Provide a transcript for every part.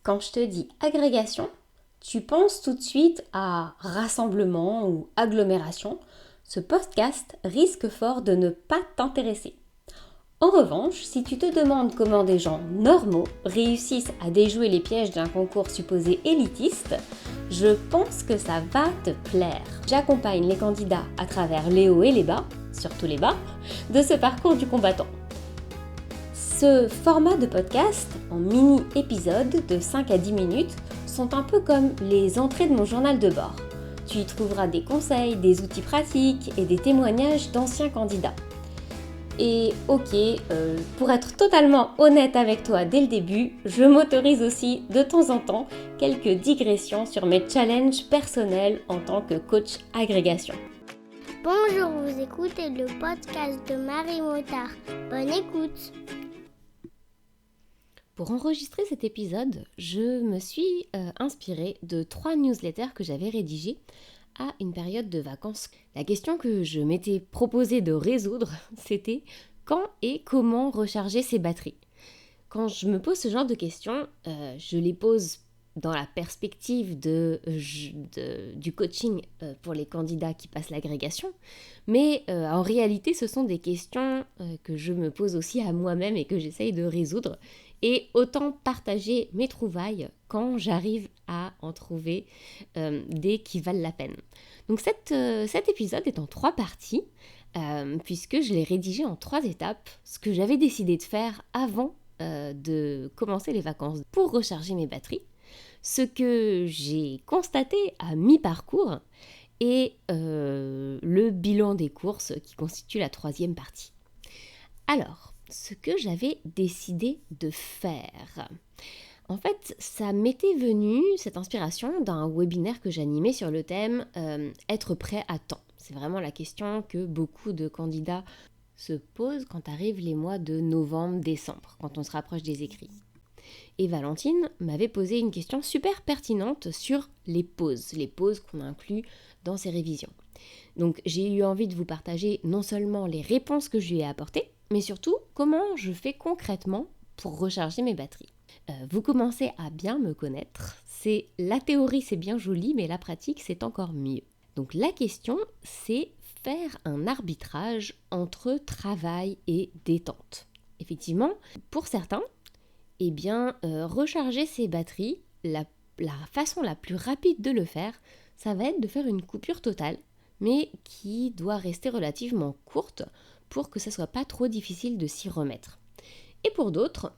Quand je te dis agrégation, tu penses tout de suite à rassemblement ou agglomération. Ce podcast risque fort de ne pas t'intéresser. En revanche, si tu te demandes comment des gens normaux réussissent à déjouer les pièges d'un concours supposé élitiste, je pense que ça va te plaire. J'accompagne les candidats à travers les hauts et les bas, surtout les bas, de ce parcours du combattant. Ce format de podcast, en mini-épisodes de 5 à 10 minutes, sont un peu comme les entrées de mon journal de bord. Tu y trouveras des conseils, des outils pratiques et des témoignages d'anciens candidats. Et pour être totalement honnête avec toi dès le début, je m'autorise aussi de temps en temps quelques digressions sur mes challenges personnels en tant que coach agrégation. Bonjour, vous écoutez le podcast de Marie Motard. Bonne écoute. Pour enregistrer cet épisode, je me suis inspirée de 3 newsletters que j'avais rédigés à une période de vacances. La question que je m'étais proposé de résoudre, c'était quand et comment recharger ses batteries. Quand je me pose ce genre de questions, je les pose dans la perspective du coaching pour les candidats qui passent l'agrégation, mais en réalité ce sont des questions que je me pose aussi à moi-même et que j'essaye de résoudre, et autant partager mes trouvailles quand j'arrive à en trouver des qui valent la peine. Donc cet épisode est en 3 parties, puisque je l'ai rédigé en 3 étapes, ce que j'avais décidé de faire avant de commencer les vacances pour recharger mes batteries, ce que j'ai constaté à mi-parcours et le bilan des courses qui constitue la 3e partie. Alors, ce que j'avais décidé de faire. En fait, ça m'était venu, cette inspiration, d'un webinaire que j'animais sur le thème être prêt à temps. C'est vraiment la question que beaucoup de candidats se posent quand arrivent les mois de novembre, décembre, quand on se rapproche des écrits. Et Valentine m'avait posé une question super pertinente sur les pauses qu'on inclut dans ces révisions. Donc j'ai eu envie de vous partager non seulement les réponses que je lui ai apportées, mais surtout comment je fais concrètement pour recharger mes batteries. Vous commencez à bien me connaître, la théorie c'est bien joli, mais la pratique c'est encore mieux. Donc la question c'est faire un arbitrage entre travail et détente. Effectivement, pour certains, recharger ses batteries, la façon la plus rapide de le faire, ça va être de faire une coupure totale, mais qui doit rester relativement courte pour que ça soit pas trop difficile de s'y remettre. Et pour d'autres,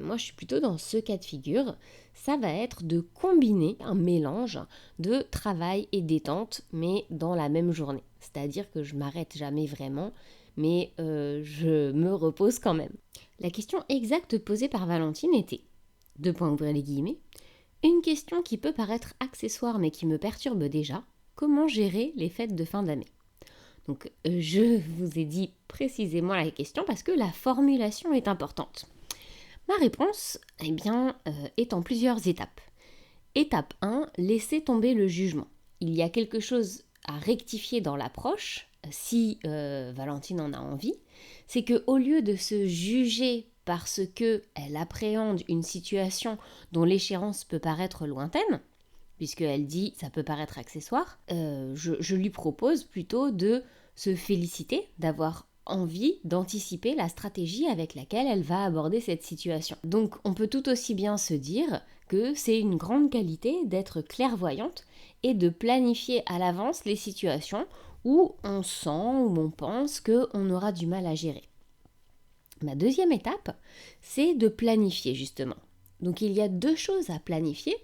moi je suis plutôt dans ce cas de figure, ça va être de combiner un mélange de travail et détente, mais dans la même journée. C'est-à-dire que je m'arrête jamais vraiment, mais je me repose quand même. La question exacte posée par Valentine était, ouvrir les guillemets, une question qui peut paraître accessoire mais qui me perturbe déjà, comment gérer les fêtes de fin d'année ? Donc je vous ai dit précisément la question parce que la formulation est importante. Ma réponse est en plusieurs étapes. Étape 1, laisser tomber le jugement. Il y a quelque chose à rectifier dans l'approche, si Valentine en a envie, c'est qu'au lieu de se juger parce qu'elle appréhende une situation dont l'échéance peut paraître lointaine, puisqu'elle dit ça peut paraître accessoire, je lui propose plutôt de se féliciter d'avoir envie d'anticiper la stratégie avec laquelle elle va aborder cette situation. Donc on peut tout aussi bien se dire que c'est une grande qualité d'être clairvoyante et de planifier à l'avance les situations où on sent, où on pense qu'on aura du mal à gérer. Ma 2e étape, c'est de planifier justement. Donc il y a 2 choses à planifier,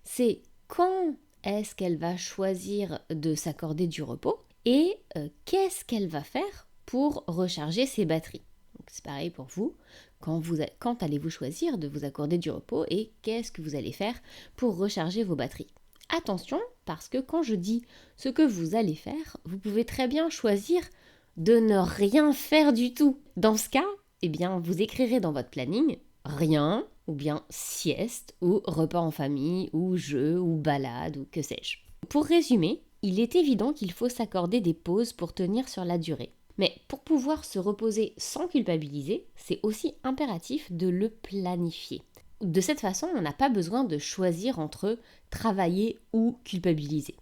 c'est quand est-ce qu'elle va choisir de s'accorder du repos et qu'est-ce qu'elle va faire pour recharger ses batteries. Donc c'est pareil pour vous, quand allez-vous choisir de vous accorder du repos et qu'est-ce que vous allez faire pour recharger vos batteries. Attention, parce que quand je dis ce que vous allez faire, vous pouvez très bien choisir de ne rien faire du tout. Dans ce cas, vous écrirez dans votre planning rien, ou bien sieste, ou repas en famille, ou jeu, ou balade, ou que sais-je. Pour résumer, il est évident qu'il faut s'accorder des pauses pour tenir sur la durée. Mais pour pouvoir se reposer sans culpabiliser, c'est aussi impératif de le planifier. De cette façon, on n'a pas besoin de choisir entre travailler ou culpabiliser.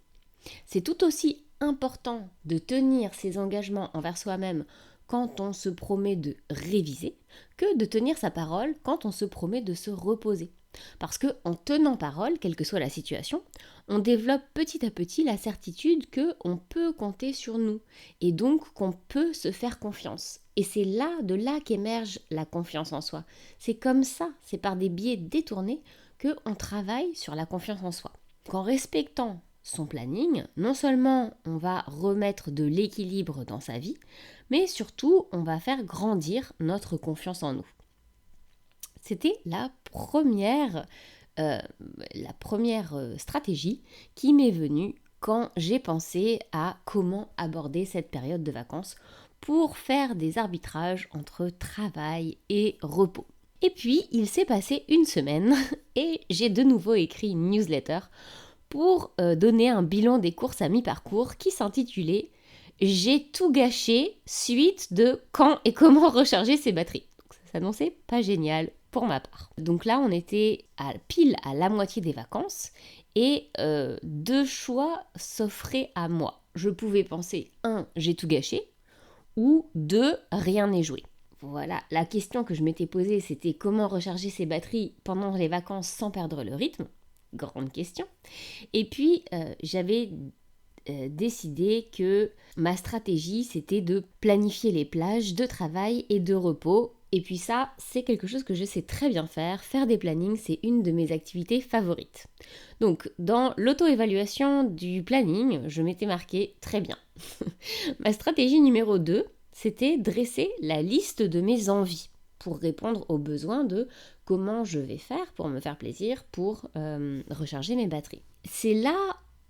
C'est tout aussi important de tenir ses engagements envers soi-même quand on se promet de réviser que de tenir sa parole quand on se promet de se reposer. Parce que en tenant parole, quelle que soit la situation, on développe petit à petit la certitude qu'on peut compter sur nous et donc qu'on peut se faire confiance. Et c'est de là qu'émerge la confiance en soi. C'est comme ça, c'est par des biais détournés qu'on travaille sur la confiance en soi. En respectant son planning, non seulement on va remettre de l'équilibre dans sa vie, mais surtout on va faire grandir notre confiance en nous. C'était la première stratégie qui m'est venue quand j'ai pensé à comment aborder cette période de vacances pour faire des arbitrages entre travail et repos. Et puis, il s'est passé une semaine et j'ai de nouveau écrit une newsletter pour donner un bilan des courses à mi-parcours qui s'intitulait « J'ai tout gâché suite de quand et comment recharger ses batteries ». Donc ça s'annonçait pas génial pour ma part. Donc là, on était pile à la moitié des vacances et deux choix s'offraient à moi. Je pouvais penser, 1, j'ai tout gâché, ou 2, rien n'est joué. Voilà, la question que je m'étais posée, c'était comment recharger ses batteries pendant les vacances sans perdre le rythme. Grande question. Et puis, j'avais décidé que ma stratégie, c'était de planifier les plages de travail et de repos. Et puis ça, c'est quelque chose que je sais très bien faire. Faire des plannings, c'est une de mes activités favorites. Donc, dans l'auto-évaluation du planning, je m'étais marqué très bien. Ma stratégie numéro 2, c'était dresser la liste de mes envies pour répondre aux besoins de comment je vais faire pour me faire plaisir, pour recharger mes batteries. C'est là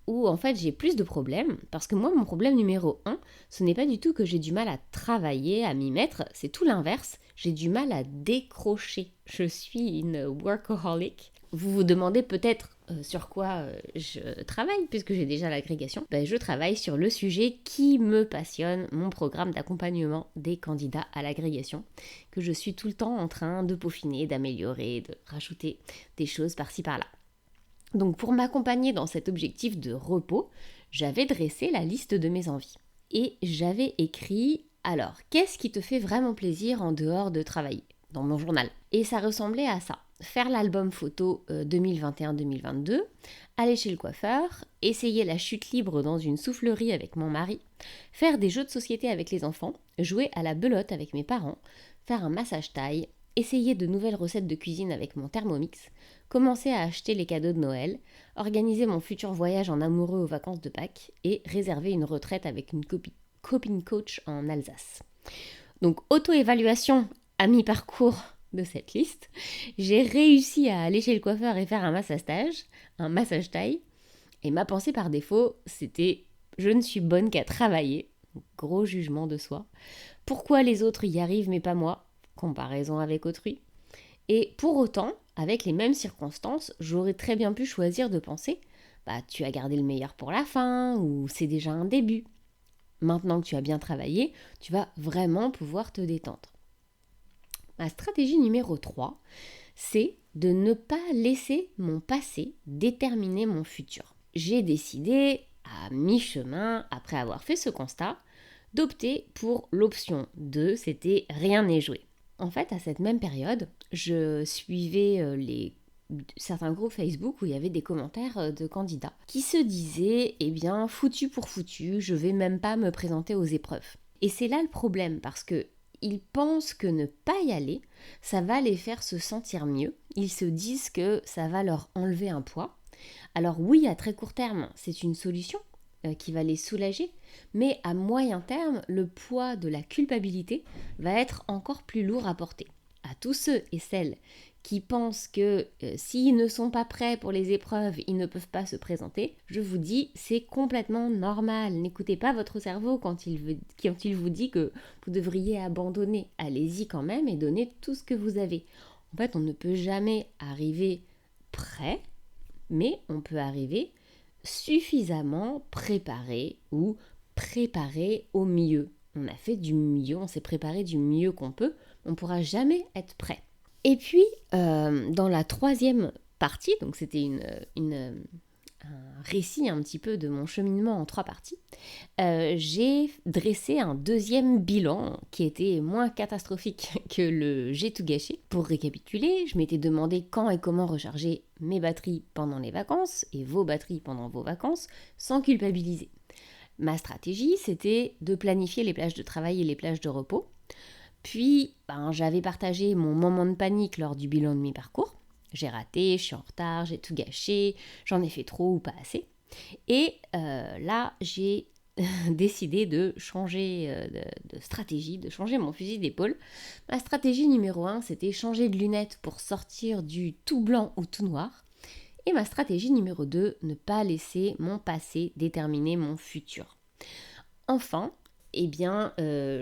où en fait j'ai plus de problèmes, parce que moi mon problème numéro 1, ce n'est pas du tout que j'ai du mal à travailler, à m'y mettre, c'est tout l'inverse, j'ai du mal à décrocher. Je suis une workaholic. Vous vous demandez peut-être sur quoi je travaille, puisque j'ai déjà l'agrégation. Je travaille sur le sujet qui me passionne, mon programme d'accompagnement des candidats à l'agrégation, que je suis tout le temps en train de peaufiner, d'améliorer, de rajouter des choses par-ci par-là. Donc pour m'accompagner dans cet objectif de repos, j'avais dressé la liste de mes envies. Et j'avais écrit, alors, qu'est-ce qui te fait vraiment plaisir en dehors de travailler ? Dans mon journal. Et ça ressemblait à ça. Faire l'album photo 2021-2022, aller chez le coiffeur, essayer la chute libre dans une soufflerie avec mon mari, faire des jeux de société avec les enfants, jouer à la belote avec mes parents, faire un massage thaï, essayer de nouvelles recettes de cuisine avec mon Thermomix, commencer à acheter les cadeaux de Noël, organiser mon futur voyage en amoureux aux vacances de Pâques et réserver une retraite avec une copine coach en Alsace. Donc auto-évaluation à mi-parcours de cette liste, j'ai réussi à aller chez le coiffeur et faire un massage thaï, et ma pensée par défaut, c'était « je ne suis bonne qu'à travailler », gros jugement de soi. Pourquoi les autres y arrivent mais pas moi ? Comparaison avec autrui. Et pour autant, avec les mêmes circonstances, j'aurais très bien pu choisir de penser « tu as gardé le meilleur pour la fin » ou « c'est déjà un début ». Maintenant que tu as bien travaillé, tu vas vraiment pouvoir te détendre. Ma stratégie numéro 3, c'est de ne pas laisser mon passé déterminer mon futur. J'ai décidé, à mi-chemin, après avoir fait ce constat, d'opter pour l'option 2, c'était rien n'est joué. En fait, à cette même période, je suivais certains groupes Facebook où il y avait des commentaires de candidats qui se disaient « Eh bien, foutu pour foutu, je vais même pas me présenter aux épreuves ». Et c'est là le problème, parce que ils pensent que ne pas y aller, ça va les faire se sentir mieux. Ils se disent que ça va leur enlever un poids. Alors oui, à très court terme, c'est une solution qui va les soulager, mais à moyen terme, le poids de la culpabilité va être encore plus lourd à porter. À tous ceux et celles qui pensent que s'ils ne sont pas prêts pour les épreuves, ils ne peuvent pas se présenter, je vous dis, c'est complètement normal. N'écoutez pas votre cerveau quand il vous dit que vous devriez abandonner. Allez-y quand même et donnez tout ce que vous avez. En fait, on ne peut jamais arriver prêt, mais on peut arriver suffisamment préparé ou préparé au mieux. On a fait du mieux, on s'est préparé du mieux qu'on peut, on ne pourra jamais être prêt. Et puis, dans la troisième partie, donc c'était un récit un petit peu de mon cheminement en 3 parties, j'ai dressé un deuxième bilan qui était moins catastrophique que le j'ai tout gâché. Pour récapituler, je m'étais demandé quand et comment recharger mes batteries pendant les vacances et vos batteries pendant vos vacances sans culpabiliser. Ma stratégie, c'était de planifier les plages de travail et les plages de repos. Puis, j'avais partagé mon moment de panique lors du bilan de mi-parcours. J'ai raté, je suis en retard, j'ai tout gâché, j'en ai fait trop ou pas assez. Et là, j'ai décidé de changer de stratégie, de changer mon fusil d'épaule. Ma stratégie numéro 1, c'était changer de lunettes pour sortir du tout blanc ou tout noir. Et ma stratégie numéro 2, ne pas laisser mon passé déterminer mon futur. Enfin,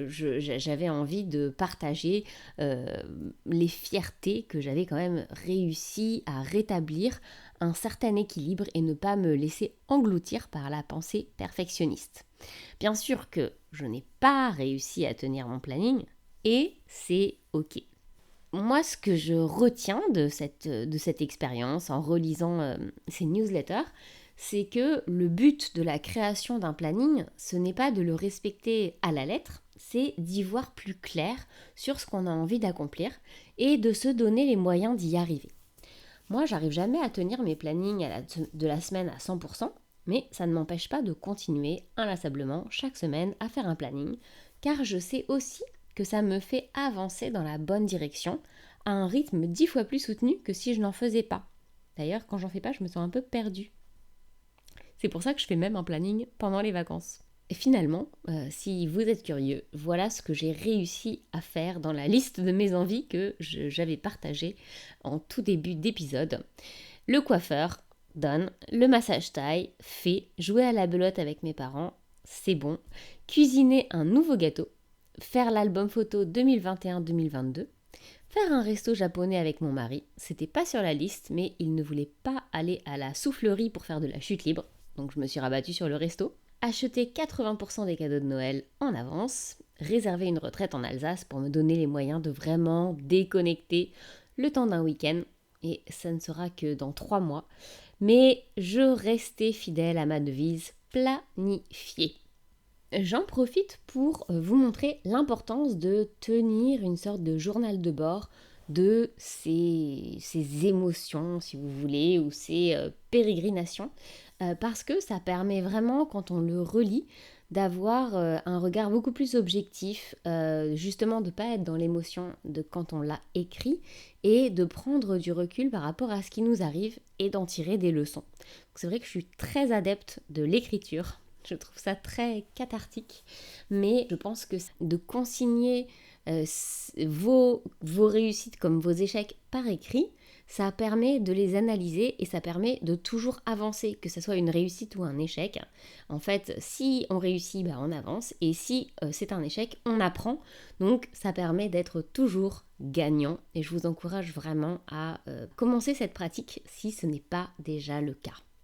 j'avais envie de partager les fiertés que j'avais quand même réussi à rétablir un certain équilibre et ne pas me laisser engloutir par la pensée perfectionniste. Bien sûr que je n'ai pas réussi à tenir mon planning et c'est ok. Moi, ce que je retiens de cette expérience en relisant ces newsletters, c'est que le but de la création d'un planning, ce n'est pas de le respecter à la lettre, c'est d'y voir plus clair sur ce qu'on a envie d'accomplir et de se donner les moyens d'y arriver. Moi, j'arrive jamais à tenir mes plannings de la semaine à 100%, mais ça ne m'empêche pas de continuer inlassablement chaque semaine à faire un planning, car je sais aussi que ça me fait avancer dans la bonne direction à un rythme 10 fois plus soutenu que si je n'en faisais pas. D'ailleurs, quand j'en fais pas, je me sens un peu perdue. C'est pour ça que je fais même un planning pendant les vacances. Et finalement, si vous êtes curieux, voilà ce que j'ai réussi à faire dans la liste de mes envies que j'avais partagée en tout début d'épisode. Le coiffeur, done. Le massage thaï, fait. Jouer à la belote avec mes parents, c'est bon. Cuisiner un nouveau gâteau. Faire l'album photo 2021-2022. Faire un resto japonais avec mon mari. C'était pas sur la liste, mais il ne voulait pas aller à la soufflerie pour faire de la chute libre. Donc je me suis rabattue sur le resto. Acheter 80% des cadeaux de Noël en avance, réserver une retraite en Alsace pour me donner les moyens de vraiment déconnecter le temps d'un week-end. Et ça ne sera que dans 3 mois. Mais je restais fidèle à ma devise planifier. J'en profite pour vous montrer l'importance de tenir une sorte de journal de bord de ces émotions, si vous voulez, ou ces pérégrinations, parce que ça permet vraiment, quand on le relit, d'avoir un regard beaucoup plus objectif, justement de ne pas être dans l'émotion de quand on l'a écrit, et de prendre du recul par rapport à ce qui nous arrive et d'en tirer des leçons. Donc c'est vrai que je suis très adepte de l'écriture. Je trouve ça très cathartique, mais je pense que de consigner vos réussites comme vos échecs par écrit, ça permet de les analyser et ça permet de toujours avancer, que ce soit une réussite ou un échec. En fait, si on réussit, on avance, et si c'est un échec, on apprend. Donc ça permet d'être toujours gagnant, et je vous encourage vraiment à commencer cette pratique si ce n'est pas déjà le cas.